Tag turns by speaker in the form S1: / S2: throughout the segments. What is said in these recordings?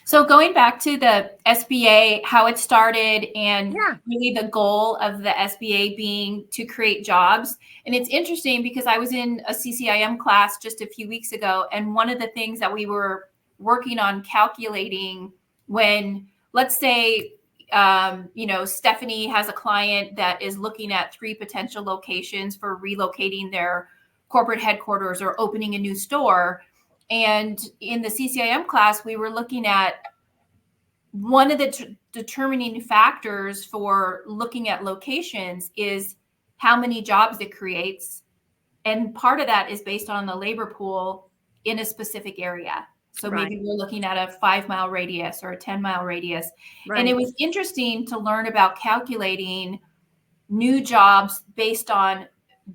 S1: So going back to the SBA, how it started, and
S2: Yeah.
S1: really the goal of the SBA being to create jobs. And it's interesting because I was in a CCIM class just a few weeks ago, and one of the things that we were working on calculating when, let's say, Stephanie has a client that is looking at 3 potential locations for relocating their corporate headquarters or opening a new store. And in the CCIM class, we were looking at one of the determining factors for looking at locations is how many jobs it creates. And part of that is based on the labor pool in a specific area. So
S2: Right.
S1: maybe we're looking at a 5-mile radius or a 10-mile radius.
S2: Right.
S1: And it was interesting to learn about calculating new jobs based on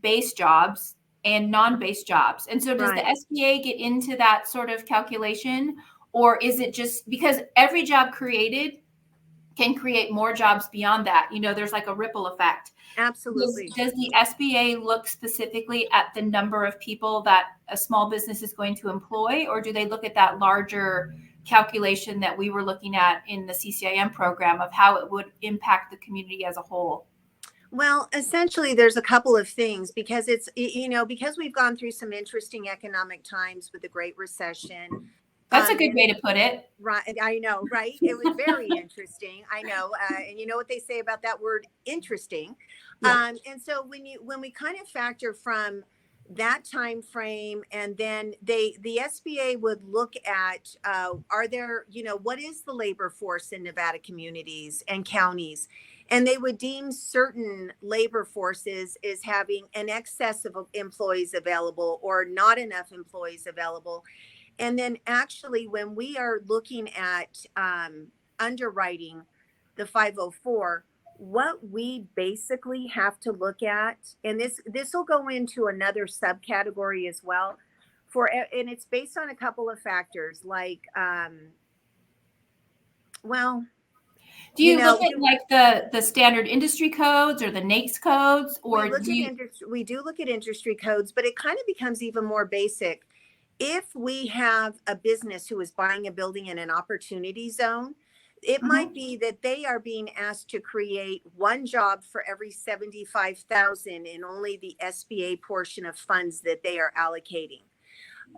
S1: base jobs and non-base jobs. And so does the
S2: Right.
S1: SBA get into that sort of calculation, or is it just because every job created can create more jobs beyond that? There's like a ripple effect.
S2: Absolutely.
S1: Does the SBA look specifically at the number of people that a small business is going to employ, or do they look at that larger calculation that we were looking at in the CCIM program of how it would impact the community as a whole?
S2: Well, essentially, there's a couple of things because because we've gone through some interesting economic times with the Great Recession.
S1: That's a good way to put it.
S2: Right. I know, right? It was very interesting. I know. And you know what they say about that word interesting.
S1: Yeah.
S2: And so when we kind of factor from that time frame, and then the SBA would look at are there, what is the labor force in Nevada communities and counties? And they would deem certain labor forces as having an excess of employees available or not enough employees available. And then actually, when we are looking at underwriting the 504, what we basically have to look at, and this will go into another subcategory as well, and it's based on a couple of factors like, well,
S1: Do you look at like the standard industry codes or the NAICS codes, or
S2: we do look at industry codes, but it kind of becomes even more basic. If we have a business who is buying a building in an opportunity zone, it might be that they are being asked to create 1 job for every 75,000 in only the SBA portion of funds that they are allocating.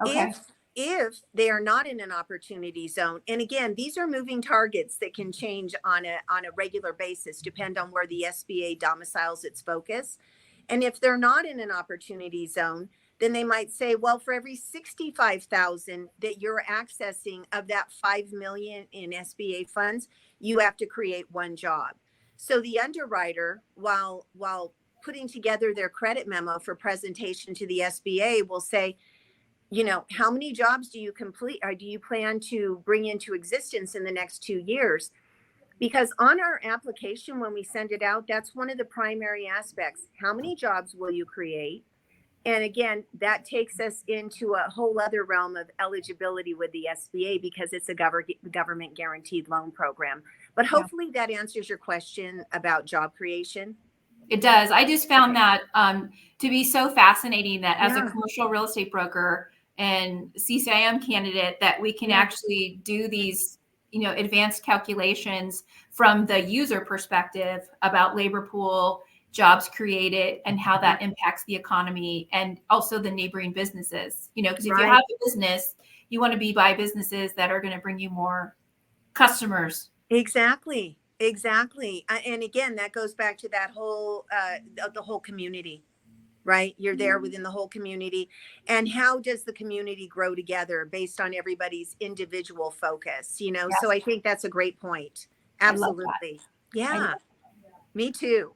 S1: Okay.
S2: If they are not in an opportunity zone, and again, these are moving targets that can change on a regular basis, depend on where the SBA domiciles its focus. And if they're not in an opportunity zone, then they might say, well, for every 65,000 that you're accessing of that 5 million in SBA funds, you have to create 1 job. So the underwriter, while putting together their credit memo for presentation to the SBA, will say, how many jobs do you complete or do you plan to bring into existence in the next 2 years? Because on our application, when we send it out, that's one of the primary aspects. How many jobs will you create? And again, that takes us into a whole other realm of eligibility with the SBA because it's a government guaranteed loan program. But hopefully that answers your question about job creation.
S1: It does. I just found that to be so fascinating that as a commercial real estate broker and CCIM candidate, that we can actually do these, advanced calculations from the user perspective about labor pool, jobs created, and how that impacts the economy and also the neighboring businesses. Because if you have a business, you want to be by businesses that are going to bring you more customers.
S2: Exactly. And again, that goes back to that whole the whole community, right? You're there within the whole community. And how does the community grow together based on everybody's individual focus?
S1: Yes.
S2: So I think that's a great point. Absolutely. Yeah. Me too.